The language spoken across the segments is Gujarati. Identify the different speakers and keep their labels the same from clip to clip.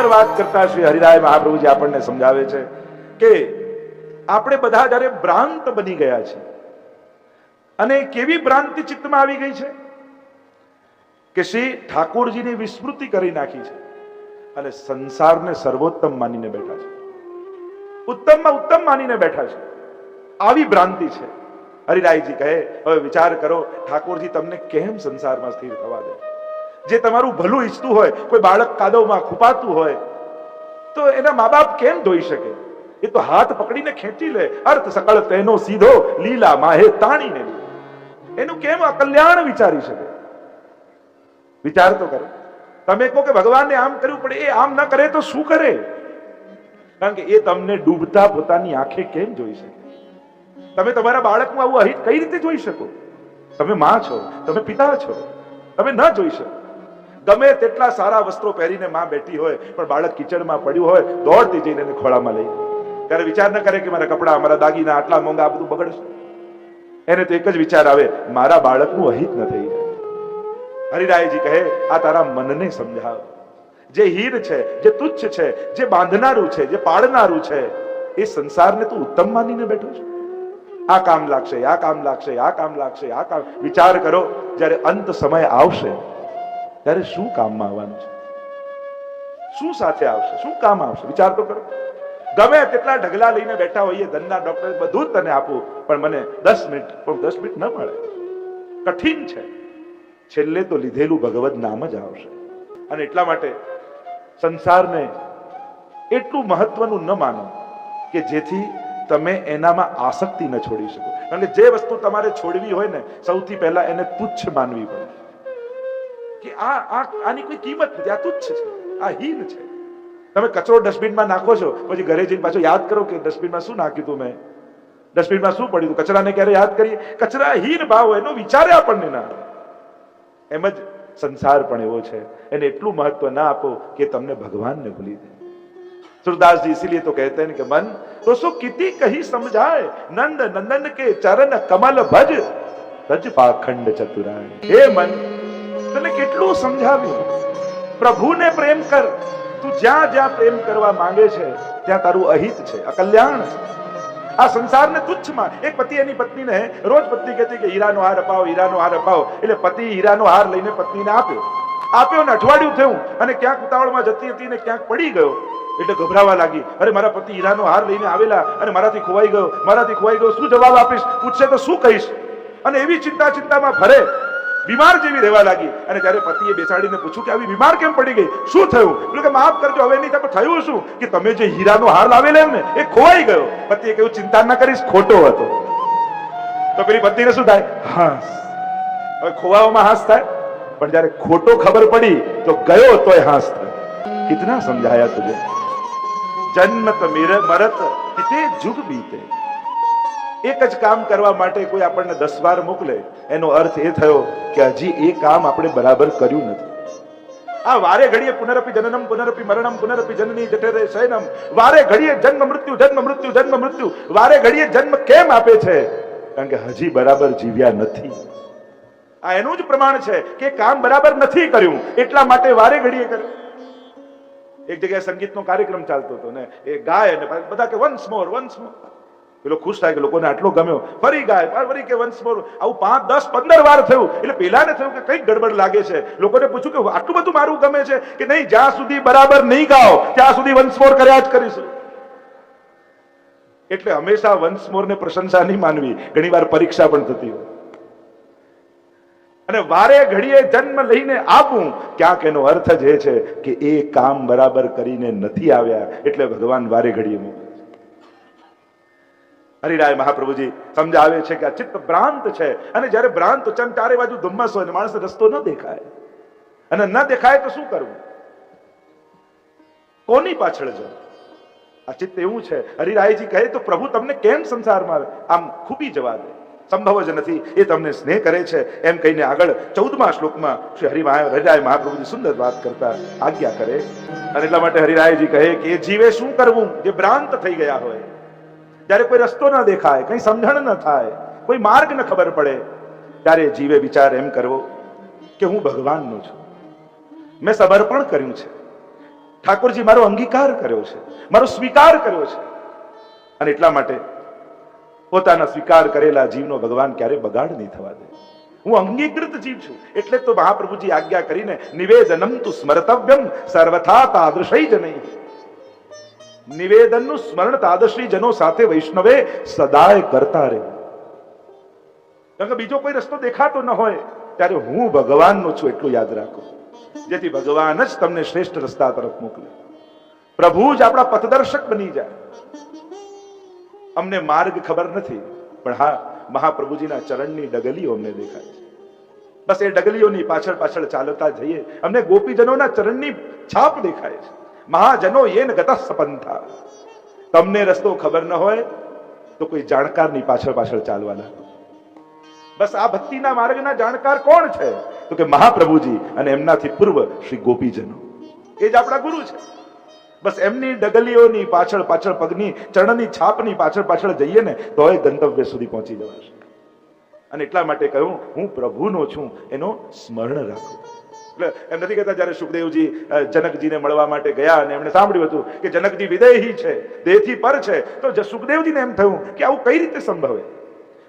Speaker 1: સુંદર વાત કરતા શ્રી હરિરાય મહાપ્રભુજી આપણને સમજાવે છે કે આપણે બધા જ્યારે ભ્રાંત બની ગયા છે, અને કેવી ભ્રાંતિ ચિત્તમાં આવી ગઈ છે કે શ્રી ઠાકોરજીની વિસ્મૃતિ કરી નાખી છે અને સંસારને સર્વોત્તમ માનીને બેઠા છે, ઉત્તમમાં ઉત્તમ માનીને બેઠા છે. આવી ભ્રાંતિ છે. હરિરાયજી કહે, હવે વિચાર કરો, ઠાકોરજી તમને કેમ સંસારમાં સ્થિર થવા દે? જે તમારું ભલું ઈચ્છતું હોય, કોઈ બાળક કાદવમાં ખૂપાતું હોય તો એના મા બાપ કેમ જોઈ શકે? એ તો હાથ પકડીને ખેંચી લે, અર્થ સકળ તેનો સીધો, લીલા માહે તાણીને લે. એનું કેમ અકલ્યાણ વિચારી શકે? વિચાર તો કરો. તમે કહો કે ભગવાનને આમ કરવું પડે, એ આમ ન કરે તો શું કરે? કારણ કે એ તમને ડૂબતા પોતાની આંખે કેમ જોઈ શકે? તમે તમારા બાળકનું આવું અહિત કઈ રીતે જોઈ શકો? તમે માં છો, તમે પિતા છો, તમે ન જોઈ શકો. ગમે તેટલા સારા વસ્ત્રો પહેરીને માં બેઠી હોય, પણ બાળક કિચડમાં પડ્યું હોય, દોડતી જઈને એને ખોળામાં લઈ, ત્યારે વિચાર ન કરે કે મારા કપડા, મારા દાગીના આટલા મોંઘા, આ બધું બગડશે. એને તો એક જ વિચાર આવે, મારા બાળકનું અહિત ન થઈ જાય. હરિરાયજી કહે, આ તારા મનને સમજાવ. જે હીર છે, જે તુચ્છ છે, જે બાંધનારું છે, જે પાડનારું છે, એ સંસારને તું ઉત્તમ માનીને બેઠો છે. આ કામ લાગશે, આ કામ લાગશે, આ કામ લાગશે, આ કામ. વિચાર કરો, જ્યારે અંત સમય આવશે ત્યારે શું કામમાં આવવાનું છે? શું સાથે આવશે? શું કામ આવશે? વિચાર તો કરો. ગમે તેટલા ઢગલા લઈને બેઠા હોઈએ, ધનના ડોક્ટર બધું જ તને આપું, પણ મને 10 મિનિટ ન મળે. કઠિન છે. છેલ્લે તો લીધેલું ભગવદ નામ જ આવશે. અને એટલા માટે સંસારને એટલું મહત્વનું ન માનો કે જેથી તમે એનામાં આસક્તિ ન છોડી શકો. કારણ કે જે વસ્તુ તમારે છોડવી હોય ને, સૌથી પહેલા એને તુચ્છ માનવી પડે કે આની કોઈ કિંમત નથી, આ તુચ્છ છે, આ હીન છે. તમે કચરો ડસ્ટબિનમાં નાખો છો, પછી ઘરે જઈને પાછો યાદ કરો કે ડસ્ટબિનમાં શું નાખ્યું તું મેં, ડસ્ટબિનમાં શું પડ્યું તું. કચરાને ક્યારે યાદ કરીએ? કચરા હીન ભાવ હોય, એનો વિચારે આપણને ના આવે. એમ જ સંસાર પણ એવો છે, એને એટલું મહત્વ ના આપો કે તમને ભગવાનને ભૂલી દે. सूरदास जी इसीलिए तो कहते हैं कि मन तो सो किति कही समझाए, नंद नंदन के चरण कमल भज तज पाखंड चतुराय. हे मन, તને કેટલું સમજાવ્યું? પ્રભુને પ્રેમ કર. તું જ્યાં જ્યાં પ્રેમ કરવા માંગે છે ત્યાં તારું અહિત છે, અકલ્યાણ છે. આ સંસારને તુચ્છમાં. એક પતિ એની પત્નીને રોજ પત્ની કહેતી કે હીરાનો હાર અપાવો, હીરાનો હાર અપાવો. એટલે પતિ હીરાનો હાર લઈને પત્નીને આપ્યો ને અઠવાડિયું થયું અને ક્યાંક ઉતાવળમાં જતી હતી ને ક્યાંક પડી ગયો. એટલે ગભરાવા લાગી, અરે મારા પતિ હીરાનો હાર લઈને આવેલા અને મારાથી ખોવાઈ ગયો, શું જવાબ આપીશ? પૂછશે તો શું કહીશ? અને એવી ચિંતામાં ફરે, બીમાર જેવી રહેવા લાગી. અને ત્યારે પતિએ બેસાડીને પૂછ્યું કે આવી બીમાર કેમ પડી ગઈ, શું થયું? એટલે કે માફ કરજો, હવે નહીં થાય. થયું શું કે તમે જે હીરાનો હાર લાવેલા ને એ ખોવાઈ ગયો. પતિએ કહ્યું, ચિંતા ના કરીશ, ખોટો હતો. તો પેલી પત્નીને શું થાય? હાસ. હવે ખોવામાં હાસ થાય, પણ જયારે ખોટો ખબર પડી તો ગયો તોય હાસ થાય. કિતના સમજાયા તુજે, જન્મત મરત કિતે જુગ બીતે. એક જ કામ કરવા માટે કોઈ આપણને 10 વાર મોકલે, એનો અર્થ એ થયો કે હજી એ કામ આપણે બરાબર કર્યું નથી. આ વારે ઘડીએ પુનરપી જનનમ પુનરપી મરણમ પુનરપી જનની જઠરે શયનમ, વારે ઘડીએ જન્મ મૃત્યુ જન્મ મૃત્યુ જન્મ મૃત્યુ, વારે ઘડીએ જન્મ કેમ આપે છે? કારણ કે હજી બરાબર જીવ્યા નથી. આ એનું જ પ્રમાણ છે કે કામ બરાબર નથી કર્યું, એટલા માટે વારે ઘડીએ કર્યું. એક જગ્યાએ સંગીતનો કાર્યક્રમ ચાલતો હતો ને એ ગાય અને બધા કે વન્સ મોર. પેલો ખુશ થાય કે લોકોને આટલો ગમ્યો, ફરી ગાય, ફરી કે વન્સ મોર. આવું 5, 10, 15 વાર થયું. એટલે પેલાને થયું કે કઈક ગડબડ લાગે છે. લોકોને પૂછ્યું કે આટલું બધું મારું ગમે છે કે નહીં? જ્યાં સુધી બરાબર નહીં ગાઓ ત્યાં સુધી વન્સ મોર કર્યા જ કરીશું. એટલે હંમેશા વન્સ મોર ને પ્રશંસા નહીં માનવી. ઘણી વાર પરીક્ષા પણ થતી હોય. અને વારે ઘડીએ જન્મ લઈને આપવું, ક્યાંક એનો અર્થ જ એ છે કે એ કામ બરાબર કરીને નથી આવ્યા, એટલે ભગવાન વારે ઘડીએ મોકલે છે. હરિરાય મહાપ્રભુજી સમજાવે છે કે આ ચિત્ત ભ્રાંત છે, અને જયારે ભ્રાંત ચારે બાજુ ધુમ્મસ હોય ને માણસને રસ્તો ન દેખાય, અને ન દેખાય તો શું કરવું? કોની પાછળ જવું? આ ચિત્ત એવું છે. હરિરાયજી કહે તો પ્રભુ તમને કેમ સંસારમાં આમ ખૂબી જવા દે? સંભવ જ નથી. એ તમને સ્નેહ કરે છે. એમ કહીને આગળ 14મા શ્લોકમાં શ્રી હરિરાય મહાપ્રભુજી સુંદર વાત કરતા આજ્ઞા કરે. અને એટલા માટે હરિરાયજી કહે કે એ જીવે શું કરવું જે ભ્રાંત થઈ ગયા હોય? જયારે કોઈ રસ્તો ન દેખાય, કઈ સમજણ ન થાય, કોઈ માર્ગ ન ખબર પડે, ત્યારે જીવે વિચાર એમ કરવો કે હું ભગવાનનો છું, મેં સમર્પણ કર્યું છે, ઠાકોરજી મારો અંગીકાર કર્યો છે, મારો સ્વીકાર કર્યો છે, અને એટલા માટે પોતાના સ્વીકાર કરેલા જીવનો ભગવાન ક્યારે બગાડ નહીં થવા દે. હું અંગીકૃત જીવ છું, એટલે તો મહાપ્રભુજી આજ્ઞા કરીને નિવેદનમ તુ સ્મર્તવ્યમ સર્વથા તાદૃશૈ જનૈ. નિવેદનનું સ્મરણ તાદૃશી જનો સાથે વૈષ્ણવે સદાય કરતા રહે. કારણ કે બીજો કોઈ રસ્તો દેખાતો ન હોય ત્યારે હું ભગવાનનો છું એટલું યાદ રાખો, જેથી ભગવાન જ તમને શ્રેષ્ઠ રસ્તા તરફ મોકલે. પ્રભુ જ આપણા પથદર્શક બની જાય. અમને માર્ગ ખબર નથી, પણ હા, મહાપ્રભુજીના ચરણની ડગલીઓ અમને દેખાય છે. બસ એ ડગલીઓની પાછળ પાછળ ચાલતા જઈએ, અમને ગોપીજનોના ચરણની છાપ દેખાય છે. મહાજનો યેન ગતઃ સપંથા. તમને રસ્તો ખબર ન હોય તો કોઈ જાણકારની પાછળ પાછળ ચાલવા લાગો. બસ આ ભક્તિના માર્ગના જાણકાર કોણ છે? તો કે મહાપ્રભુજી અને એમનાથી પૂર્વ શ્રી ગોપીજનો. એ જ આપણા ગુરુ છે. બસ એમની ડગલીઓની પાછળ પાછળ, પગની ચરણની છાપની પાછળ પાછળ જઈએ ને તો એ ગંતવ્ય સુધી પહોંચી જવાશે. અને એટલા માટે કહ્યું, હું પ્રભુનો છું એનો સ્મરણ રાખો. એટલે એમ નથી કહેતા જયારે સુખદેવજી જનકજીને મળવા માટે ગયા અને એમણે સાંભળ્યું હતું કે જનકજી વિદેહી છે, દેહથી પર છે, તો સુખદેવજીને એમ થયું કે આવું કઈ રીતે સંભવે?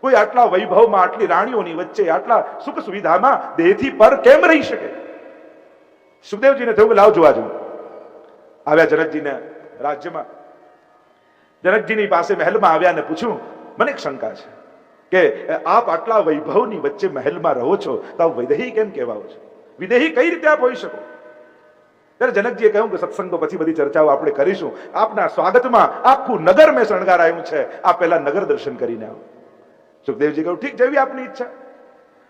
Speaker 1: કોઈ આટલા વૈભવમાં, આટલી રાણીઓની વચ્ચે, આટલા સુખ સુવિધામાં દેહથી પર કેમ રહી શકે? સુખદેવજીને થયું કે લાવ જોવા જવું. આવ્યા જનકજીના રાજ્યમાં, જનકજીની પાસે મહેલમાં આવ્યા અને પૂછ્યું, મને એક શંકા છે કે આપ આટલા વૈભવની વચ્ચે મહેલમાં રહો છો તો આપ વિદેહી કેમ કહેવાઓ છો? વિદેહી કઈ રીતે આપ હોઈ શકો? ત્યારે જનકજીએ કહ્યું કે સત્સંગ તો પછી બધી ચર્ચાઓ આપણે કરીશું. આપના સ્વાગતમાં આખું નગર મેં શણગારાયું છે, આપ પહેલા નગર દર્શન કરીને આવો. સુખદેવજી કહ્યું, ઠીક, જેવી આપની ઈચ્છા.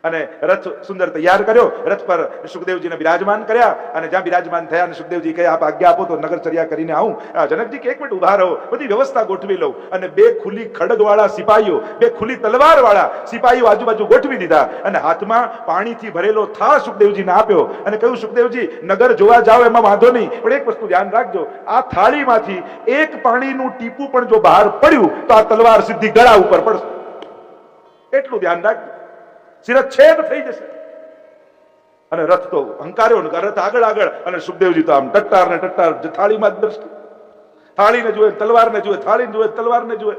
Speaker 1: અને રથ સુંદર તૈયાર કર્યો, રથ પર સુખદેવજીને બિરાજમાન કર્યા, અને જ્યાં બિરાજમાન થયા અને સુખદેવજી કહે, આપ આજ્ઞા આપો તો નગરચર્યા કરીને આવું. જનકજી કે એક મિનિટ ઉભા રહો, બધી વ્યવસ્થા ગોઠવી લઉં. અને બે ખુલ્લી ખડગવાળા સિપાહીઓ, બે ખુલ્લી તલવારવાળા સિપાહીઓ આજુબાજુ ગોઠવી દીધા, અને હાથમાં પાણીથી ભરેલો થાળ સુખદેવજીને આપ્યો, અને કહ્યું, સુખદેવજી નગર જોવા જાઓ એમાં વાંધો નહીં, પણ એક વસ્તુ ધ્યાન રાખજો, આ થાળીમાંથી એક પાણીનું ટીપું પણ જો બહાર પડ્યું તો આ તલવાર સીધી ગળા ઉપર પડશે. એટલું ધ્યાન રાખજો, શિરચ્છેદ થઈ જશે. અને રથ તો હંકાર્યો ને રથ આગળ આગળ, અને સુખદેવજી તો આમ ટટ્ટાર ને ટટ્ટાર થાળીમાં જ દ્રષ્ટિ. થાળીને જુએ, તલવારને જુએ, થાળીને જુએ, તલવારને જુએ.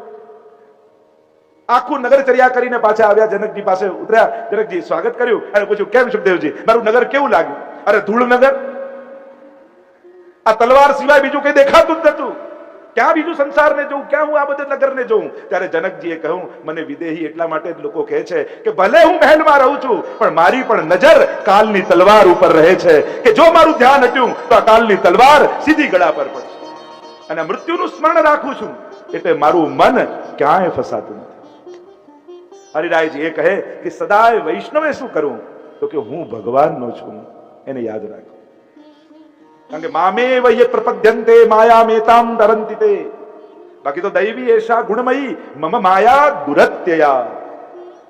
Speaker 1: આખું નગરચર્યા કરીને પાછા આવ્યા, જનકજી પાસે ઉતર્યા. જનકજી સ્વાગત કર્યું અને પૂછ્યું, કેમ સુખદેવજી, મારું નગર કેવું લાગ્યું? અરે ધૂળ નગર, આ તલવાર સિવાય બીજું કઈ દેખાતું જ નતું. ક્યાં બીજું સંસારને જોઉં, ક્યાં હું આ બધા નગરને જોઉં? ત્યારે જનકજીએ કહ્યું, મને વિદેહી એટલા માટે જ લોકો કહે છે કે ભલે હું મહેલમાં રહું છું, પણ મારી પણ નજર કાલની તલવાર ઉપર રહે છે, કે જો મારું ધ્યાન હટ્યું તો આ કાલની તલવાર સીધી ગળા પર પડશે. અને મૃત્યુનું સ્મરણ રાખું છું, એટલે મારું મન ક્યાંય ફસાતું નથી. હરિરાયજી એ કહે કે સદાય વૈષ્ણવે શું કરવું? તો કે હું ભગવાનનો છું, એને યાદ રાખો. કારણ કે મામેવ યે પ્રપદ્યન્તે માયામેતામ તરંતિ તે. બાકી તો દૈવી એષા ગુણમયી મમ માયા દુરત્યયા.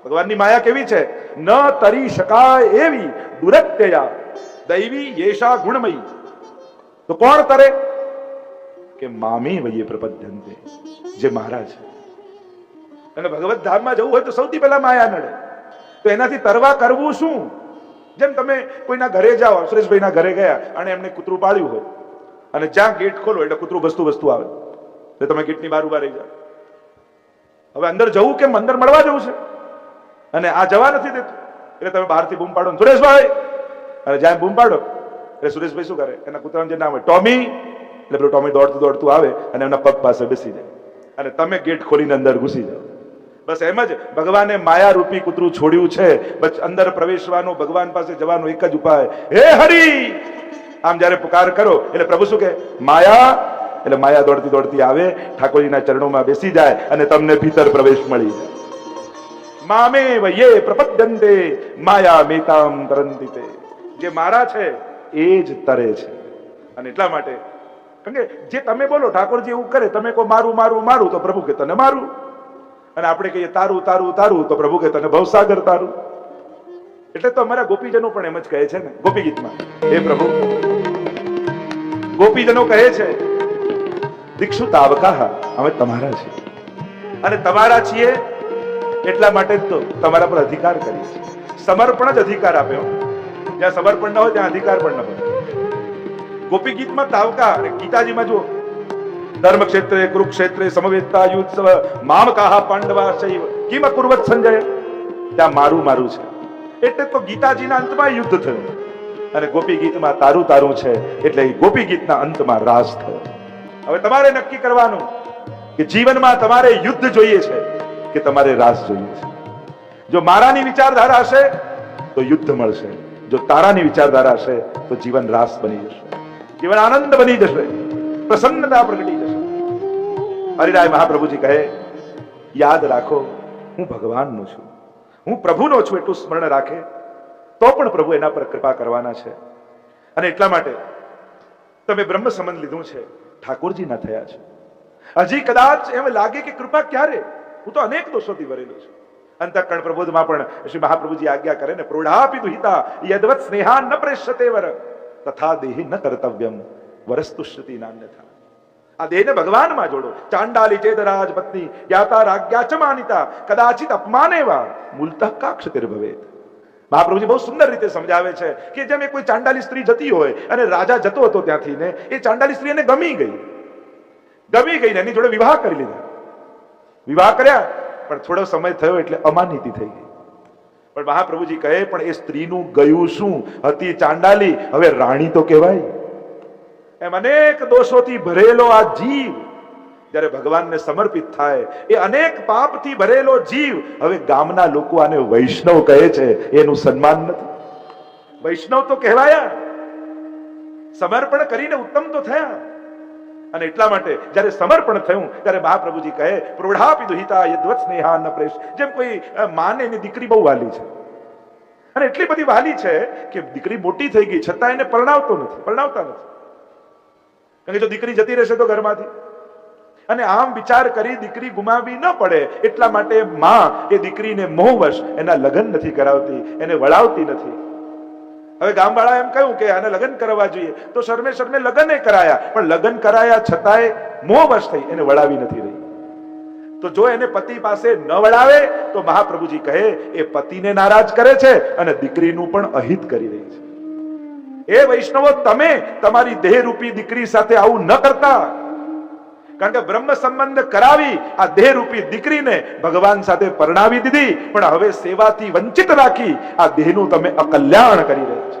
Speaker 1: ભગવાનની માયા કેવી છે? ન તરી શકાય એવી દુરત્યયા. દૈવી એષા ગુણમયી. તો કોણ તરે? કે મામેવ યે પ્રપદ્યન્તે, જે મારા છે. અને ભગવત ધામમાં જવું હોય તો સૌથી પહેલા માયા નડે. તો એનાથી તરવા કરવું શું? જેમ તમે કોઈના ઘરે જાઓ, સુરેશભાઈના ઘરે ગયા અને એમને કૂતરું પાળ્યું હોય, અને જ્યાં ગેટ ખોલો એટલે કૂતરું વસ્તુ આવે, એટલે તમે ગેટની બહાર ઉભા રહી જાઓ. હવે અંદર જવું કેમ? અંદર મળવા જવું છે, અને આ જવા નથી દેતું, એટલે તમે બહારથી બૂમ પાડો, સુરેશભાઈ, અને જ્યાં બૂમ પાડો એટલે સુરેશભાઈ શું કરે? એના કૂતરાનું જે નામ હોય ટોમી, એટલે પેલું ટોમી દોડતું દોડતું આવે અને એમના પગ પાસે બેસી જાય, અને તમે ગેટ ખોલીને અંદર ઘૂસી જાઓ. બસ એમ જ ભગવાને માયા રૂપી કૂતરું છોડ્યું છે. બસ અંદર પ્રવેશવાનો, ભગવાન પાસે જવાનો એક જ ઉપાય, હે હરી. આમ જયારે પુકાર કરો એટલે પ્રભુ શું કહે? માયા. એટલે માયા દોડતી દોડતી આવે, ઠાકોરજીના ચરણોમાં બેસી જાય, અને તમને ભીતર પ્રવેશ મળી જાય. મામેવ યે પ્રપદ્યન્તે માયા મેતામ તરંતિ તે. જે મારા છે એ જ તરે છે. અને એટલા માટે કારણ કે જે તમે બોલો, ઠાકોરજી એવું કરે, તમે કહો મારું મારું મારું, તો પ્રભુ કે તને મારું. અને આપણે કહીએ તારું તારું તારું, તો પ્રભુ કે તને ભવસાગર તારું. એટલે તો અમારા ગોપીજનો પણ એમ જ કહે છે ને ગોપી ગીતમાં, હે પ્રભુ. ગોપીજનો કહે છે, દીક્ષુ તાવકા, અમે તમારા છીએ, અને તમારા છીએ એટલા માટે જ તો તમારા પર અધિકાર કરીએ છીએ. સમર્પણ જ અધિકાર આપ્યો. જ્યાં સમર્પણ ન હોય ત્યાં અધિકાર પણ ન હોય. ગોપી ગીતમાં તાવકા અને ગીતાજીમાં જો ધર્મ ક્ષેત્રે કુરુક્ષેત્રે સમવેતતા યુત્સવ મામ કાહા પાંડવા શૈવ કિમ કુર્વત સંજય, ત્યાં મારું મારું છે એટલે તો ગીતાજીના અંતમાં યુદ્ધ થયું અને ગોપી ગીતમાં તારું તારું છે એટલે ગોપી ગીતના અંતમાં રાસ થયો. હવે તમારે નક્કી કરવાનું કે જીવનમાં તમારે યુદ્ધ જોઈએ છે કે તમારે રાસ જોઈએ છે. જો મારાની વિચારધારા હશે તો યુદ્ધ મળશે, જો તારાની વિચારધારા હશે તો જીવન રાસ બની જશે, જીવન આનંદ બની જશે, પ્રસન્નતા પ્રગટી જશે. હરિરાય મહાપ્રભુજી કહે યાદ રાખો હું ભગવાનનો છું, હું પ્રભુનો છું એટલું સ્મરણ રાખે તો પણ પ્રભુ એના પર કૃપા કરવાના છે. અને એટલા માટે તમે બ્રહ્મ સંબંધ લીધું છે, ઠાકોરજી ના થયા છે. હજી કદાચ એમ લાગે કે કૃપા ક્યારે, હું તો અનેક દોષોથી ભરેલો છું. અંતઃકરણ પ્રબોધમાં પણ શ્રી મહાપ્રભુજી આજ્ઞા કરે ને, પ્રૌઢાપી દુહિતા યદવત સ્નેહા ન પ્રેષ્યતે વર તથા દેહી ન કર્તવ્યમ વરસ્તુ શ્રુતિ નાન્યથા. આ દેહને ભગવાનમાં જોડો. ચાંડાલી ચેદરાજ પત્ની જ્ઞાતા રાજ્ઞા ચ માનિતા કદાચિત અપમાનેવા મૂલતઃ કાક્ષતિર ભવેત. મહાપ્રભુજી બહુ સુંદર રીતે સમજાવે છે કે જેમ કોઈ ચાંડાલી સ્ત્રી જતી હોય અને રાજા જતો હતો ત્યાંથી ને એ ચાંડાલી સ્ત્રી એને ગમી ગઈ ને એની જોડે વિવાહ કરી લીધા. વિવાહ કર્યા પણ થોડો સમય થયો એટલે અમાનીતિ થઈ ગઈ. પણ મહાપ્રભુજી કહે પણ એ સ્ત્રીનું ગયું શું, હતી ચાંડાલી, હવે રાણી તો કહેવાય. એમ અનેક દોષોથી ભરેલો આ જીવ જ્યારે ભગવાનને સમર્પિત થાય, એ અનેક પાપથી ભરેલો જીવ હવે ગામના લોકો આને વૈષ્ણવ કહે છે, એનું સન્માન નથી. વૈષ્ણવ તો કહેવાયા, સમર્પણ કરીને ઉત્તમ તો થયા. અને એટલા માટે જ્યારે સમર્પણ થયું ત્યારે મહાપ્રભુજી કહે પ્રૌઢાપી દુહિતા યદ્વત સ્નેહા ન પ્રેષ. જેમ કોઈ માને એની દીકરી બહુ વાલી છે અને એટલી બધી વાલી છે કે દીકરી મોટી થઈ ગઈ છતાં એને પરણાવતા નથી. કારણ કે જો દીકરી જતી રહેશે તો ઘરમાંથી, અને આમ વિચાર કરી દીકરી ગુમાવી ન પડે એટલા માટે માં એ દીકરીને મોહવશ એના લગ્ન નથી કરાવતી, એને વળાવતી નથી. હવે ગામવાળા એમ કહ્યું કે આને લગ્ન કરવા જોઈએ તો શરમે શરમે લગ્ન કરાયા, પણ લગ્ન કરાયા છતાંય મોહવશ થઈ એને વળાવી નથી રહી. તો જો એને પતિ પાસે ન વળાવે તો મહાપ્રભુજી કહે એ પતિને નારાજ કરે છે અને દીકરીનું પણ અહિત કરી રહી છે. એ વૈષ્ણવો તમે તમારી દેહરૂપી દીકરી સાથે આવું ન કરતા, કારણ કે બ્રહ્મ સંબંધ કરાવી આ દેહરૂપી દીકરીને ભગવાન સાથે પરણાવી દીધી, પણ હવે સેવાથી વંચિત રાખી આ દેહનું તમે અકલ્યાણ કરી રહ્યા છો,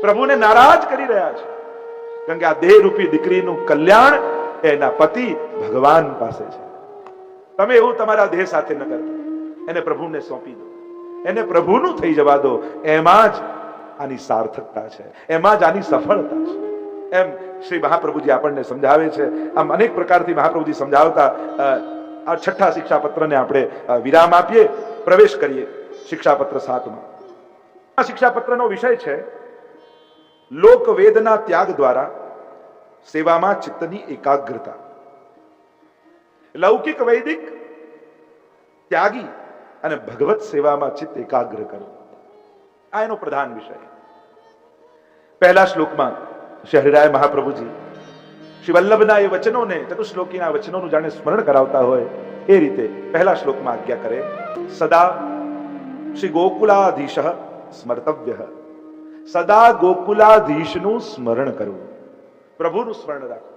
Speaker 1: પ્રભુને નારાજ કરી રહ્યા છો. કારણ કે આ દેહરૂપી દીકરીનું કલ્યાણ એના પતિ ભગવાન પાસે છે. તમે એવું તમારા દેહ સાથે ન કરતા, એને પ્રભુને સોંપી દો, એને પ્રભુનું થઈ જવા દો. એમાં જ આની સાર્થકતા છે, એમાં જ આની સફળતા છે. એમ શ્રી મહાપ્રભુજી આપણને સમજાવે છે. આમ અનેક પ્રકારથી મહાપ્રભુજી સમજાવતા આ છઠ્ઠા શિક્ષાપત્રને આપણે વિરામ આપીએ, પ્રવેશ કરીએ શિક્ષાપત્ર 7માં. આ શિક્ષાપત્રનો વિષય છે લોકવેદના ત્યાગ દ્વારા સેવામાં ચિત્તની એકાગ્રતા. લૌકિક વૈદિક ત્યાગી અને ભગવત સેવામાં ચિત્ત એકાગ્ર કરવું, આ એનો પ્રધાન વિષય. પહેલા શ્લોકમાં શ્રી હરિરાય મહાપ્રભુજી શ્રી વલ્લભના એ વચનોને, ચતુશ્લોકીના વચનોનું જાણે સ્મરણ કરાવતા હોય એ રીતે પહેલા શ્લોકમાં આજ્ઞા કરે સદા શ્રી ગોકુલાધીશ સ્મર્તવ્ય. સદા ગોકુલાધીશનું સ્મરણ કરવું, પ્રભુનું સ્મરણ રાખવું.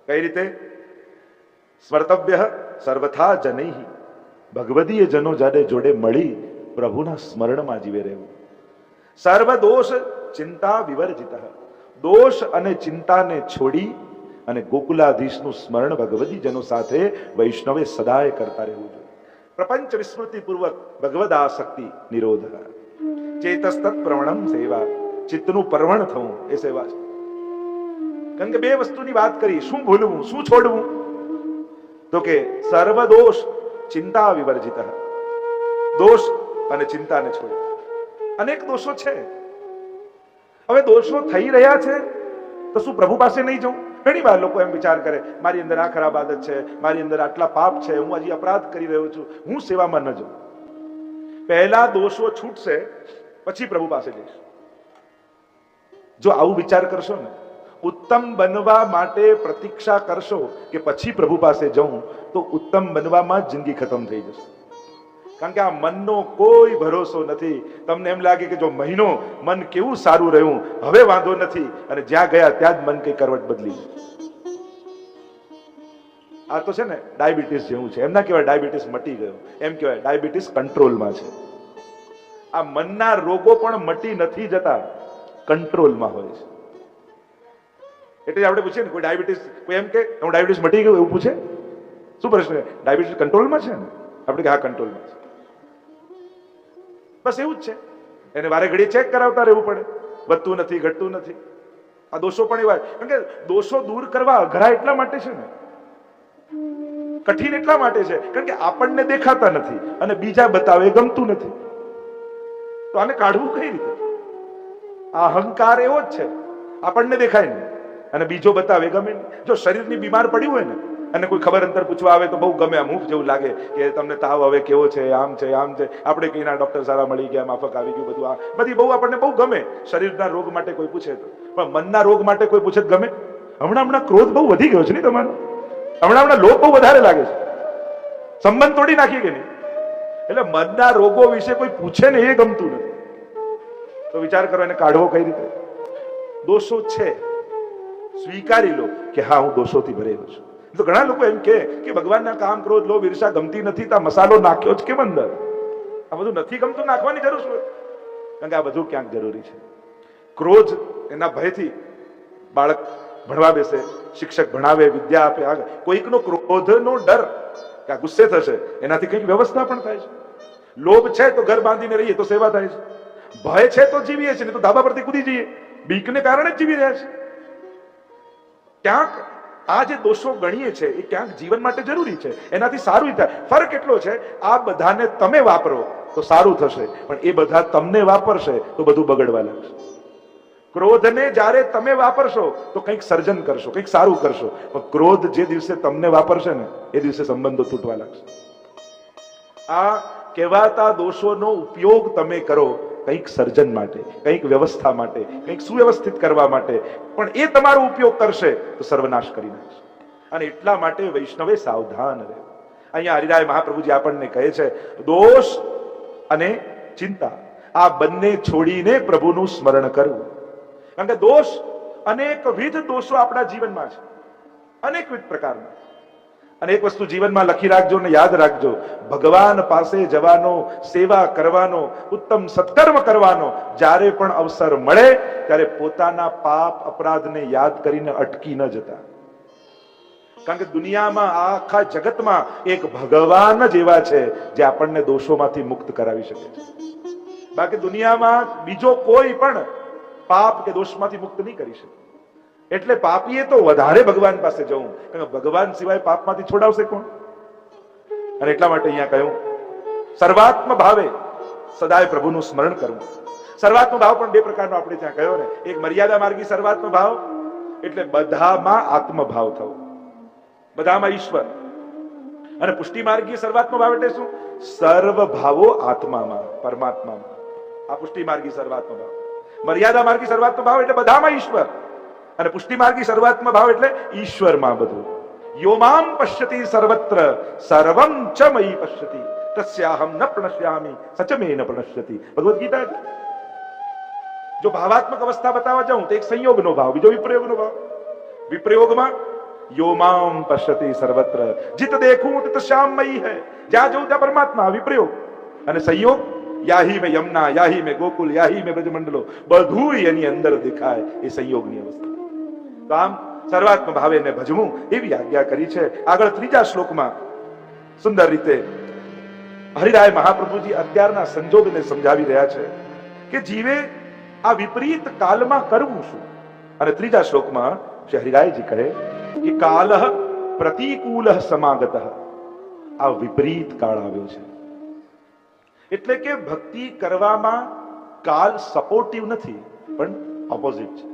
Speaker 1: કઈ રીતે? સ્મર્તવ્ય સર્વથા જનૈહિ, ભગવદીય જનો જાડે જોડે મળી પ્રભુના સ્મરણમાં જીવે રહેવું. સર્વ દોષ ચિંતા વિવર્જિત, દોષ અને ચિંતાને છોડી અને ગોકુલાધીશનું સ્મરણ ભગવદી જનો સાથે વૈષ્ણવે સદાય કરતા રહેવું જોઈએ. પ્રપંચ વિસ્મૃતિ પૂર્વક ભગવદાસક્તિ નિરોધ, ચેતસ્તત પ્રવણમ સેવા, ચિત્તનું પરવણ થવું એ સેવા છે. કારણ કે બે વસ્તુની વાત કરી, શું ભૂલવું શું છોડવું, તો કે સર્વ દોષ ચિંતા વિવર્જિત, દોષ અને ચિંતાને છોડી. અનેક દોષો છે, હવે દોષો થઈ રહ્યા છે તો શું પ્રભુ પાસે નહીં જવું? ઘણી વાર લોકો એમ વિચાર કરે મારી અંદર આ ખરાબ આદત છે, મારી અંદર આટલા પાપ છે, હું હજી અપરાધ કરી રહ્યો છું, હું સેવામાં ન જાઉં. પહેલા દોષો છૂટશે પછી પ્રભુ પાસે જઈશ. જો આવું વિચાર કરશો ને, ઉત્તમ બનવા માટે પ્રતીક્ષા કરશો કે પછી પ્રભુ પાસે જઉં, તો ઉત્તમ બનવામાં જિંદગી ખતમ થઈ જશે. કારણ કે આ મનનો કોઈ ભરોસો નથી. તમને એમ લાગે કે જો મહિનો મન કેવું સારું રહ્યું, હવે વાંધો નથી, અને જ્યાં ગયા ત્યાં જ મન કઈ કરવટ બદલી. આ તો છે ને ડાયાબિટીસ જેવું છે. એમ ના કહેવાય ડાયાબિટીસ મટી ગયો, એમ કહેવાય ડાયાબિટીસ કંટ્રોલમાં છે. આ મનના રોગો પણ મટી નથી જતા, કંટ્રોલમાં હોય છે. એટલે આપણે પૂછીએ ને, કોઈ ડાયાબિટીસ, કોઈ એમ કે હું ડાયાબિટીસ મટી ગયું એવું પૂછે, શું પ્રશ્ન? ડાયાબિટીસ કંટ્રોલમાં છે ને? આપણે કે હા કંટ્રોલમાં છે. બસ એવું જ છે. એને વારે ઘડીએ ચેક કરાવતા રહેવું પડે, વધતું નથી, ઘટતું નથી. આ દોષો પણ એવા, કારણ કે દોષો દૂર કરવા અઘરા એટલા માટે છે ને, કઠિન એટલા માટે છે કારણ કે આપણને દેખાતા નથી અને બીજા બતાવે ગમતું નથી. તો આને કાઢવું કઈ રીતે? આ અહંકાર એવો જ છે, આપણને દેખાય નહીં અને બીજો બતાવે ગમે નહીં. જો શરીરની બીમાર પડ્યું હોય ને અને કોઈ ખબર અંતર પૂછવા આવે તો બહુ ગમે, આમ જેવું લાગે કે તમને તાવ હવે કેવો છે, આમ છે, આમ છે. આપણે કઈ ના ડોક્ટર સારા મળી ગયા, માફક આવી ગયું, બધું આ બધી બહુ આપણને બહુ ગમે. શરીરના રોગ માટે કોઈ પૂછે તો, પણ મનના રોગ માટે કોઈ પૂછે તો ગમે? હમણાં ક્રોધ બહુ વધી ગયો છે ને તમારો, હમણાં લોભ બહુ વધારે લાગે છે, સંબંધ તોડી નાખી કે નહીં. એટલે મનના રોગો વિશે કોઈ પૂછે ને એ ગમતું નથી. તો વિચાર કરો એને કાઢવો કઈ રીતે? દોષો છે, સ્વીકારી લો કે હા હું દોષોથી ભરેલો છું. તો ઘણા લોકો એમ કે ભગવાનના કામ, ક્રોધ, લોભ, ઈર્ષા ગમતી નથી તો આ મસાલો નાખ્યો જ કેમ અંદર? આ બધું નથી ગમતું, નાખવાની જરૂર શું? કારણ કે આ બધું ક્યાંક જરૂરી છે. ક્રોધ એના ભયથી બાળક ભણવા બેસે, શિક્ષક ભણાવે, વિદ્યા આપે. આગળ કોઈકનો ક્રોધનો ડર કે આ ગુસ્સે થશે એનાથી કંઈક વ્યવસ્થા પણ થાય છે. લોભ છે તો ઘર બાંધીને રહીએ તો સેવા થાય છે. ભય છે તો જીવીએ છીએ, તો ધાબા પરથી કૂદી જઈએ. બીકને કારણે જ જીવી રહ્યા છે. ક્યાંક આ જે દોષો ગણીએ છે એ ક્યાંક જીવન માટે જરૂરી છે, એનાથી સારું થાય. ફરક એટલો છે, આ બધાને તમે વાપરો તો સારું થશે, પણ એ બધા તમને વાપરશે તો બધું બગડવા લાગશે. ક્રોધને જ્યારે તમે વાપરશો તો કંઈક સર્જન કરશો, કંઈક સારું કરશો. પણ ક્રોધ જે દિવસે તમને વાપરશે ને એ દિવસે સંબંધો તૂટવા લાગશે. આ કહેવાતા દોષોનો ઉપયોગ તમે કરો કંઈક સર્જન માટે, કંઈક વ્યવસ્થા માટે, કંઈક સુવ્યવસ્થિત કરવા માટે, પણ એ તમારો ઉપયોગ કરશે તો સર્વનાશ કરી નાખશે. અને એટલા માટે વૈષ્ણવે સાવધાન રહે. અહીંયા હરિરાય મહાપ્રભુજી આપણને કહે છે દોષ અને ચિંતા આ બંને છોડીને પ્રભુનું સ્મરણ કરવું. કારણ કે દોષ, અનેકવિધ દોષો આપણા જીવનમાં છે, અનેકવિધ પ્રકારના. અને એક વસ્તુ જીવનમાં લખી રાખજો ને યાદ રાખજો, ભગવાન પાસે જવાનો, સેવા કરવાનો, ઉત્તમ સત્કર્મ કરવાનો જ્યારે પણ અવસર મળે ત્યારે પોતાના પાપ અપરાધને યાદ કરીને અટકી ન જતા. કારણ કે દુનિયામાં, આખા જગતમાં એક ભગવાન જ એવા છે જે આપણને દોષોમાંથી મુક્ત કરાવી શકે છે. બાકી દુનિયામાં બીજો કોઈ પણ પાપ કે દોષમાંથી મુક્ત નહીં કરી શકે. એટલે પાપીએ તો વધારે ભગવાન પાસે જવું, કારણ કે ભગવાન સિવાય પાપમાંથી છોડાવશે કોણ? અને એટલા માટે અહીંયા કહ્યું સર્વાત્મ ભાવે સદાય પ્રભુનું સ્મરણ કરવું. સર્વાત્મ ભાવ પણ બે પ્રકારનો આપણે ત્યાં કહ્યો ને. એક મર્યાદા માર્ગી સર્વાત્મ ભાવ, એટલે બધામાં આત્મભાવ થવો, બધામાં ઈશ્વર. અને પુષ્ટિ માર્ગી સર્વાત્મ ભાવ એટલે શું? સર્વ ભાવો આત્મામાં, પરમાત્મામાં. આ પુષ્ટિ માર્ગી સર્વાત્મ ભાવ. મર્યાદા માર્ગી સર્વાત્મ ભાવ એટલે બધામાં ઈશ્વર, અને પુષ્ટિ માર્ગી સર્વાત્મ ભાવ એટલે ઈશ્વરમાં બધું. યોમામ પશ્યતિ સર્વત્ર સર્વમ ચ મયી પશ્યતિ તસ્યાહમ ન પ્रणश्यामि સચ મે ન प्रणश्यति. ભગવદ ગીતા. જો ભાવાત્મક અવસ્થા બતાવવા જાઉં તો એક સંયોગનો ભાવ, બીજો વિપ્રયોગનો ભાવ. વિપ્રયોગમાં યોમામ પશ્યતિ સર્વત્ર, જીત દેખું તિત શ્યામમયી હૈ, જ્યાં જઉં ત્યાં પરમાત્મા, વિપ્રયોગ. અને સંયોગ, યાહી મેં યમુના, યાહી મેં ગોકુલ, યાહી મેં બ્રજમંડલો, બધું એની અંદર દેખાય, એ સંયોગની અવસ્થા. તો આમ સર્વાત્મ ભાવે ને ભજવું એવી આજ્ઞા કરી છે. આગળ ત્રીજા શ્લોકમાં સુંદર રીતે હરિરાય મહાપ્રભુજી અત્યારના સંજોગને સમજાવી રહ્યા છે કે જીવે આ વિપરીત કાલમાં કરવું શું. અને ત્રીજા શ્લોકમાં શ્રી હરિરાયજી કહે કે કાલઃ પ્રતિકૂલઃ સમાગતઃ, આ વિપરીત કાળ આવ્યો છે. એટલે કે ભક્તિ કરવામાં કાલ સપોર્ટિવ નથી પણ ઓપોઝિટ છે.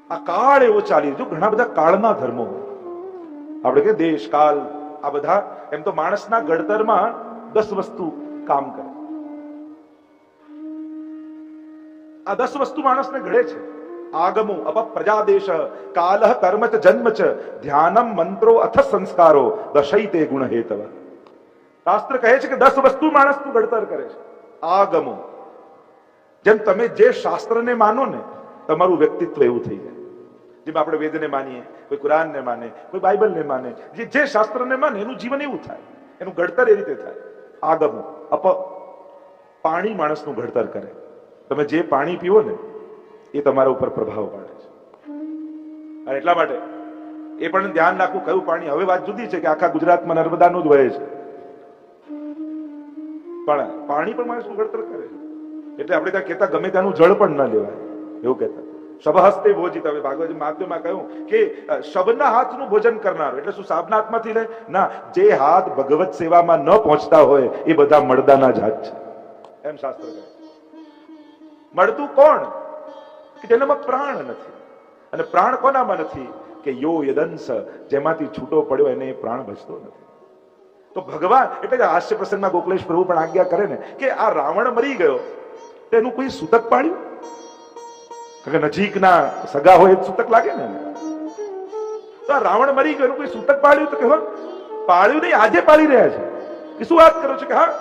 Speaker 1: આ કાળ એવો ચાલી, જો ઘણા બધા કાળના ધર્મો આપણે કે દેશ કાળ, આ બધા એમ તો માણસના ઘડતરમાં 10 વસ્તુ કામ કરે. આ 10 વસ્તુ માણસને ઘડે છે. આગમો અપ પ્રજાદેશ કાલઃ કર્મ ચ જન્મ ચ ધ્યાનમ મંત્રો અથ સંસ્કારો દશૈતે ગુણ હેતવ. શાસ્ત્ર કહે છે કે 10 વસ્તુ માણસનું ઘડતર કરે છે. આગમો, જેમ તમે જે શાસ્ત્રને માનો ને તમારું વ્યક્તિત્વ એવું થઈ જાય. જેમ આપણે વેદને માનીએ, કોઈ કુરાનને માને, કોઈ બાઇબલને માને, જે શાસ્ત્રને માને એનું જીવન એવું થાય, એનું ઘડતર એ રીતે થાય. આગમો, પાણી માણસનું ઘડતર કરે. તમે જે પાણી પીવો ને એ તમારા ઉપર પ્રભાવ પાડે છે. અને એટલા માટે એ પણ ધ્યાન રાખવું કયું પાણી. હવે વાત જુદી છે કે આખા ગુજરાતમાં નર્મદાનું જ વહે છે, પણ પાણી પણ માણસનું ઘડતર કરે છે. એટલે આપણે ત્યાં કહેતા ગમે ત્યાંનું જળ પણ ન લેવાય એવું કહેતા. શબહસ્તે ભોજિત. હવે ભાગવત માધ્યમમાં કહ્યું કે શબના હાથનું ભોજન કરનાર એટલે શું સાબના હાથમાંથી લે ના, જે હાથ ભગવત સેવામાં ન પહોંચતા હોય એ બધા મળદાના જ હાથ છે એમ શાસ્ત્ર કહે. મળતું કોણ? કે જેનામાં પ્રાણ નથી. અને પ્રાણ કોનામાં નથી? કે યો યદંસ, જેમાંથી છૂટો પડ્યો એને પ્રાણ બચતો નથી. તો ભગવાન એટલે કે હાસ્ય પ્રસંગમાં ગોકલેશ પ્રભુ પણ આજ્ઞા કરે ને કે આ રાવણ મરી ગયો તેનું કોઈ સૂતક પાડ્યું? કારણ કે નજીકના સગા હોય એ સૂતક લાગે ને. તો આ રાવણ મરી ગયો એનું કોઈ સૂતક પાડ્યું? તો કે પાડ્યું નહીં, આજે પાડી રહ્યા છે. કે શું વાત કરો છો? કે હા.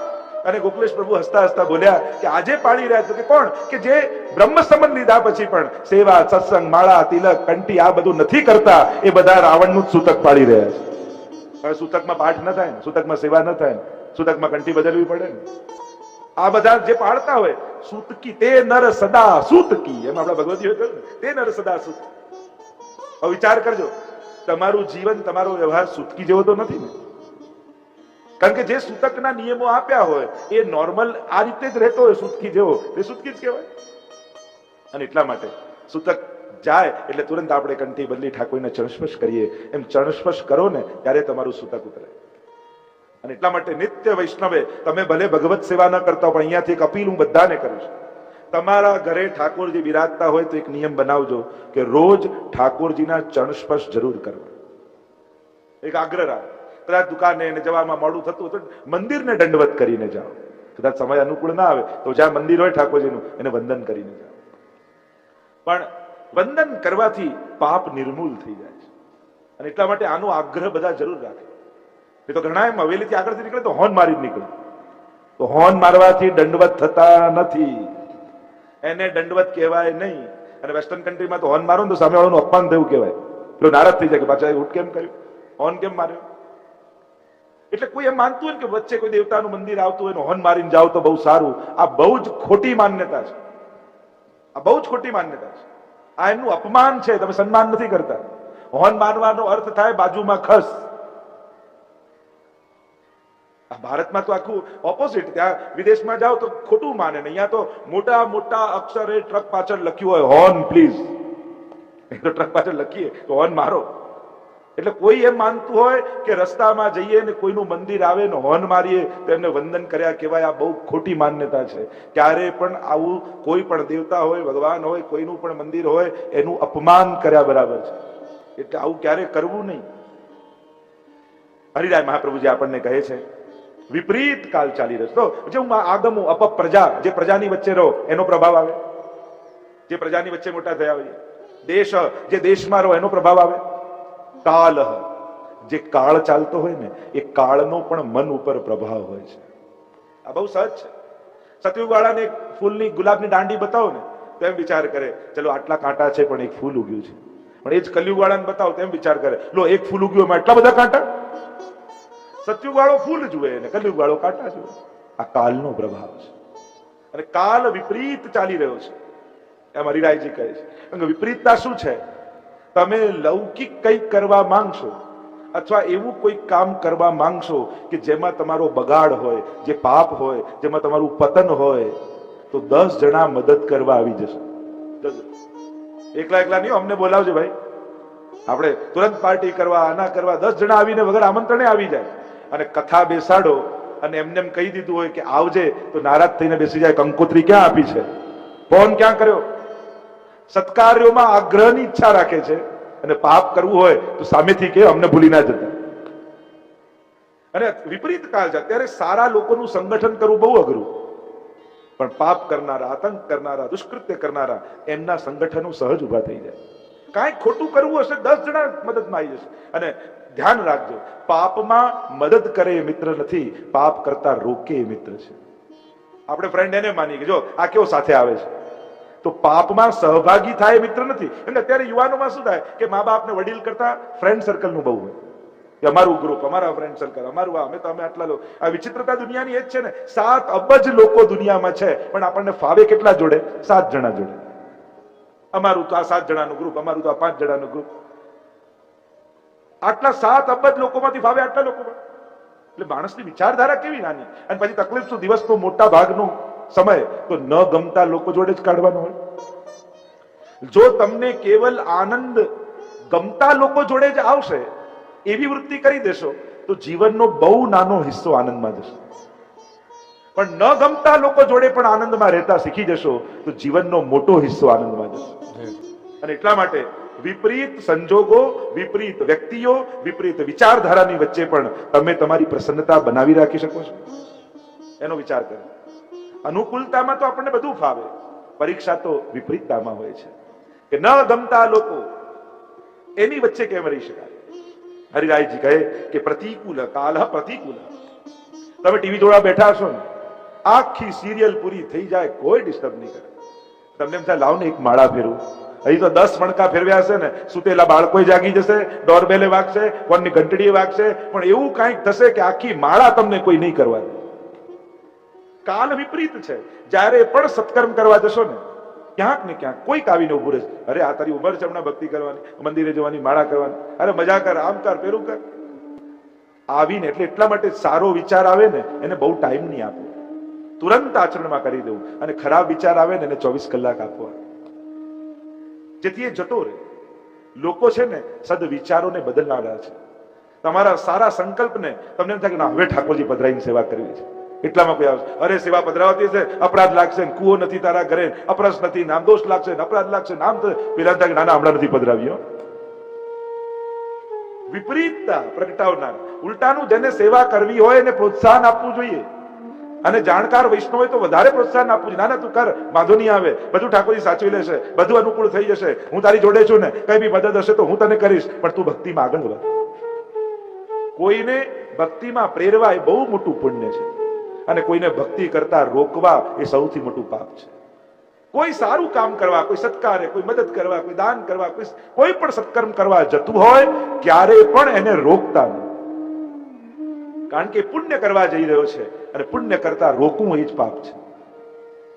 Speaker 1: અને ગોકલેશ પ્રભુ હસતા હસતા બોલ્યા કે આજે પાડી રહ્યા છે. કે કોણ? કે જે બ્રહ્મ સંબંધ લીધા પછી પણ સેવા, સત્સંગ, માળા, તિલક, કંઠી આ બધું નથી કરતા એ બધા રાવણનું જ સૂતક પાડી રહ્યા છે. હવે સૂતકમાં પાઠ ન થાય ને, સૂતકમાં સેવા ન થાય ને, સૂતકમાં કંઠી બદલવી પડે ને. આ બધા જે પાડતા હોય સૂતકી તે નર સદા સૂતકી, એમ આપણા ભગવતીએ કહ્યું ને, તે નર સદા સૂત. હવે વિચાર કરજો, તમારું જીવન, તમારો વ્યવહાર સૂતકી જેવો તો નથી ને. કારણ કે જે સૂતકના નિયમો આપ્યા હોય એ નોર્મલ આ રીતે જ રહેતો હોય સૂતકી જેવો, તે સૂતકી જ કહેવાય. અને એટલા માટે સૂતક જાય એટલે તુરંત આપણે કંઠી બદલી ઠાકોરને ચરણસ્પર્શ કરીએ. એમ ચરણસ્પર્શ કરો ને ત્યારે તમારું સૂતક ઉતરે. અને એટલા માટે નિત્ય વૈષ્ણવે, તમે ભલે ભગવત સેવા ન કરતા હો પણ અહીંયાથી એક અપીલ હું બધાને કરું છું. તમારા ઘરે ઠાકોરજી બિરાજતા હોય તો એક નિયમ બનાવજો કે રોજ ઠાકોરજીના ચરણસ્પર્શ જરૂર કરવા. એક આગ્રહ રાખ. કદાચ દુકાને જવામાં મોડું થતું હોય તો મંદિરને દંડવત કરીને જાઓ. કદાચ સમય અનુકૂળ ના આવે તો જ્યાં મંદિર હોય ઠાકોરજીનું એને વંદન કરીને જાઓ. પણ વંદન કરવાથી પાપ નિર્મૂલ થઈ જાય છે. અને એટલા માટે આનો આગ્રહ બધા જરૂર રાખે. એ તો ઘણા એમ હવેલીથી આગળથી નીકળે તો હોર્ન મારી નીકળે. તો હોર્ન મારવાથી દંડવત થતા નથી, એને દંડવત કહેવાય નહીં. અને વેસ્ટર્ન કન્ટ્રીમાં તો હોર્ન મારો ને તો સામેવાળાનું અપમાન થયું કહેવાય. પેલો નારાજ થઈ જાય કે પાછા ઉઠ કેમ કર્યું, હોર્ન કેમ માર્યો. એટલે કોઈ એમ માનતું હોય કે વચ્ચે કોઈ દેવતાનું મંદિર આવતું હોય ને હોર્ન મારીને જાવ તો બહુ સારું. આ બહુ જ ખોટી માન્યતા છે. આ બહુ જ ખોટી માન્યતા છે. આ એમનું અપમાન છે. તમે સન્માન નથી કરતા. હોર્ન મારવાનો અર્થ થાય બાજુમાં ખસ. ભારતમાં તો આખું ઓપોઝિટ. ત્યાં વિદેશમાં જાઓ તો ખોટું માને ને અહીંયા તો મોટા મોટા અક્ષરે ટ્રક પાછળ લખ્યું હોય હોર્ન પ્લીઝ. તો ટ્રક પાછળ લખીએ તો હોર્ન મારો. એટલે કોઈ એમ માનતું હોય કે રસ્તામાં જઈએ ને કોઈનું મંદિર આવે ને હોર્ન મારીએ તો એમને વંદન કર્યા કહેવાય. આ બહુ ખોટી માન્યતા છે. ક્યારે પણ આવું કોઈ પણ દેવતા હોય, ભગવાન હોય, કોઈનું પણ મંદિર હોય એનું અપમાન કર્યા બરાબર છે. એટલે આવું ક્યારે કરવું નહીં. હરિરાય મહાપ્રભુજી આપણને કહે છે વિપરીત કાળ ચાલી રહ્યો તો જે આગમો પ્રજા, જે પ્રજાની વચ્ચે રહો એનો પ્રભાવ આવે. જે પ્રજાની વચ્ચે મોટા થયા હોય. દેશ, જે દેશમાં રહો એનો પ્રભાવ આવે. કાલ, જે કાળ ચાલતો હોય ને એ કાળનો પણ મન ઉપર પ્રભાવ હોય છે. આ બહુ સહજ છે. સતયુગ વાળાને એક ફૂલની, ગુલાબની દાંડી બતાવો ને તો એમ વિચાર કરે ચલો આટલા કાંટા છે પણ એક ફૂલ ઉગ્યું છે. પણ એ જ કલયુગ વાળાને બતાવો તો એમ વિચાર કરે લો એક ફૂલ ઉગ્યું એમાં એટલા બધા કાંટા. સતયુગ વાળો ફૂલ જુએ ને કલયુગ વાળો કાંટા જુએ. આ કાલનો પ્રભાવ છે. અને કાલ વિપરીત ચાલી રહ્યો છે એમ હરિરાયજી કહે છે. વિપરીતતા શું છે? તમે લૌકિક કંઈક કરવા માંગશો અથવા એવું કોઈ કામ કરવા માંગશો કે જેમાં તમારો બગાડ હોય, જે પાપ હોય, જેમાં તમારું પતન હોય, તો 10 જણા મદદ કરવા આવી જશે. એકલા એકલા નહીં, અમને બોલાવજો ભાઈ, આપણે તુરંત પાર્ટી કરવા, આના કરવા. 10 જણા આવીને વગર આમંત્રણે આવી જાય. અને કથા બેસાડો અને એમને એમ કહી દીધું હોય કે આવજે તો નારાજ થઈને બેસી જાય. કંકોત્રી ક્યાં આપી છે, ફોન ક્યાં કર્યો. સત્કાર્યોમાં આગ્રહની ઈચ્છા રાખે છે અને પાપ કરવું હોય તો સામેથી કે અમને ભૂલી ના જતા. અને વિપરીત કાળ છે અત્યારે સારા લોકોનું સંગઠન કરવું બહુ અઘરું. પણ પાપ કરનારા, આતંક કરનારા, દુષ્કૃત્ય કરનારા એમના સંગઠનો સહજ ઉભા થઈ જાય. કાંઈક ખોટું કરવું હશે 10 જણા મદદમાં આવી જશે. અને ધ્યાન રાખજો, પાપમાં મદદ કરે એ મિત્ર નથી, પાપ કરતા રોકે એ મિત્ર છે. આપણે ફ્રેન્ડ એને માની કે જો આ કેવો સાથે આવે છે, તો પાપમાં સહભાગી થાય એ મિત્ર નથી. એટલે અત્યારે યુવાનોમાં શું થાય કે મા બાપને વડીલ કરતા ફ્રેન્ડ સર્કલનું બહુ હોય કે અમારું ગ્રુપ, અમારા ફ્રેન્ડ સર્કલ, અમારું અમે તો અમે આટલા લોકો. આ વિચિત્રતા દુનિયાની એ જ છે ને. 7 અબજ લોકો દુનિયામાં છે, પણ આપણને ફાવે કેટલા જોડે? 7 જણા જોડે. અમારું તો આ 7 જણાનું ગ્રુપ, અમારું તો આ 5 જણાનું ગ્રુપ. આટલા 7 અબજ લોકોમાંથી ફાવે આટલા લોકોમાં? એટલે માણસની વિચારધારા કેવી નાની. અને પછી તકલીફ શું, દિવસનો મોટા ભાગનો સમય તો ન ગમતા લોકો જોડે જ કાઢવાનો હોય. જો તમને કેવલ આનંદ ગમતા લોકો જોડે જ આવશે એવી વૃત્તિ કરી દેશો તો જીવનનો બહુ નાનો હિસ્સો આનંદમાં જશે. પણ ન ગમતા લોકો જોડે પણ આનંદમાં રહેતા શીખી જશો તો જીવનનો મોટો હિસ્સો આનંદમાં જશે. અને એટલા માટે વિપરીત સંજોગો, વિપરીત વ્યક્તિઓ, વિપરીત વિચારધારાની વચ્ચે પણ તમે તમારી પ્રસન્નતા બનાવી રાખી શકો છો. એનો વિચાર કરો. અનુકૂળતામાં તો આપણને બધું ફાવે, પરીક્ષા તો વિપરીતતામાં હોય છે કે ન ગમતા લોકો એની વચ્ચે કેમ રહી શકાય. હરિરાયજી કહે કે પ્રતિકૂલ કાલ પ્રતિકૂલ. તમે ટીવી જોડા બેઠા છો ને, આખી સિરિયલ પૂરી થઈ જાય, કોઈ ડિસ્ટર્બ નહીં કરે. તમને એમ થાય લાવ ને એક માળા ફેરવું. અહીં તો 10 મણકા ફેરવ્યા હશે ને, સુતેલા બાળકો જાગી જશે, ડોરબેલે વાગશે, ફોનની ઘંટડીએ વાગશે, પણ એવું કંઈક થશે કે આખી માળા તમને કોઈ નહીં કરવા દે. કાલ વિપરીત છે. જ્યારે પણ સત્કર્મ કરવા જશો ને, ક્યાંક ને ક્યાંક કોઈક આવીને ઉભું રહેશે. અરે આ તારી ઉંમર છે હમણાં ભક્તિ કરવાની, મંદિરે જવાની, માળા કરવાની, અરે મજા કર, આમ કર, પેલું કર. આવીને એટલે એટલા માટે સારો વિચાર આવે ને એને બહુ ટાઈમ નહીં આપો, તુરંત આચરણમાં કરી દેવું. અને ખરાબ વિચાર આવે ને એને 24 કલાક આપવા, જેથી એ જતો રહે. લોકો છે ને સદ વિચારોને બદલનારા છે. તમારા સારા સંકલ્પને તમને એમ થાય કે ના હવે ઠાકોરજી પધરાઈને સેવા કરવી છે, એટલામાં કોઈ આવશે, અરે સેવા પધરાવતી છે, અપરાધ લાગશે, કુવો નથી તારા ઘરે, અપરસ નથી, નામ દોષ લાગશે, અપરાધ લાગશે, નામ તો પેલા થાય કે નાના હમણાં નથી પધરાવ્યો. વિપરીતતા પ્રગટાવનાર. ઉલટાનું જેને સેવા કરવી હોય એને પ્રોત્સાહન આપવું જોઈએ. અને જાણકાર વૈષ્ણવ હોય તો વધારે પ્રોત્સાહન આપવું જોઈએ. ના તું કર, વાંધો નહીં આવે, બધું ઠાકોરજી સાચવી લેશે, બધું અનુકૂળ થઈ જશે, હું તારી જોડે છું ને, કઈ બી મદદ હશે તો હું તને કરીશ, પણ તું ભક્તિમાં આગળ વધ. કોઈને ભક્તિમાં પ્રેરવા એ બહુ મોટું પુણ્ય છે, અને કોઈને ભક્તિ કરતા રોકવા એ સૌથી મોટું પાપ છે. કોઈ સારું કામ કરવા, કોઈ સત્કારે, કોઈ મદદ કરવા, કોઈ દાન કરવા, કોઈ પણ સત્કર્મ કરવા જતું હોય ક્યારે પણ એને રોકતા નહીં. કારણ કે પુણ્ય કરવા જઈ રહ્યો છે અને પુણ્ય કરતા રોકવું એ જ પાપ છે.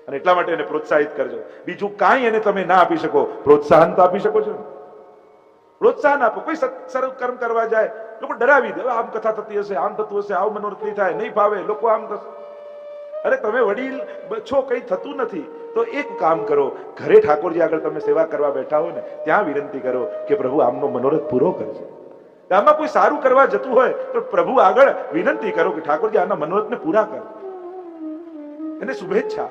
Speaker 1: અને એટલા માટે એને પ્રોત્સાહિત કરજો. બીજું કાંઈ એને તમે ના આપી શકો, પ્રોત્સાહન તો આપી શકો છો. પ્રોત્સાહન આપો. કોઈ સત્કર્મ કરવા જાય લોકો ડરાવી દે, આમ કથા થતી હશે, આમ થતું હશે, આવું મનોરથ નહીં થાય, નહીં ફાવે, લોકો આમ થશે. અરે તમે વડીલ છો, કઈ થતું નથી તો એક કામ કરો, ઘરે ઠાકોરજી આગળ તમે સેવા કરવા બેઠા હો ને ત્યાં વિનંતી કરો કે પ્રભુ આમનો મનોરથ પૂરો કરજો. આમાં કોઈ સારું કરવા જતું હોય તો પ્રભુ આગળ વિનંતી કરો કે ઠાકોરજી આના મનોરથને પૂરા કરો, એને શુભેચ્છા.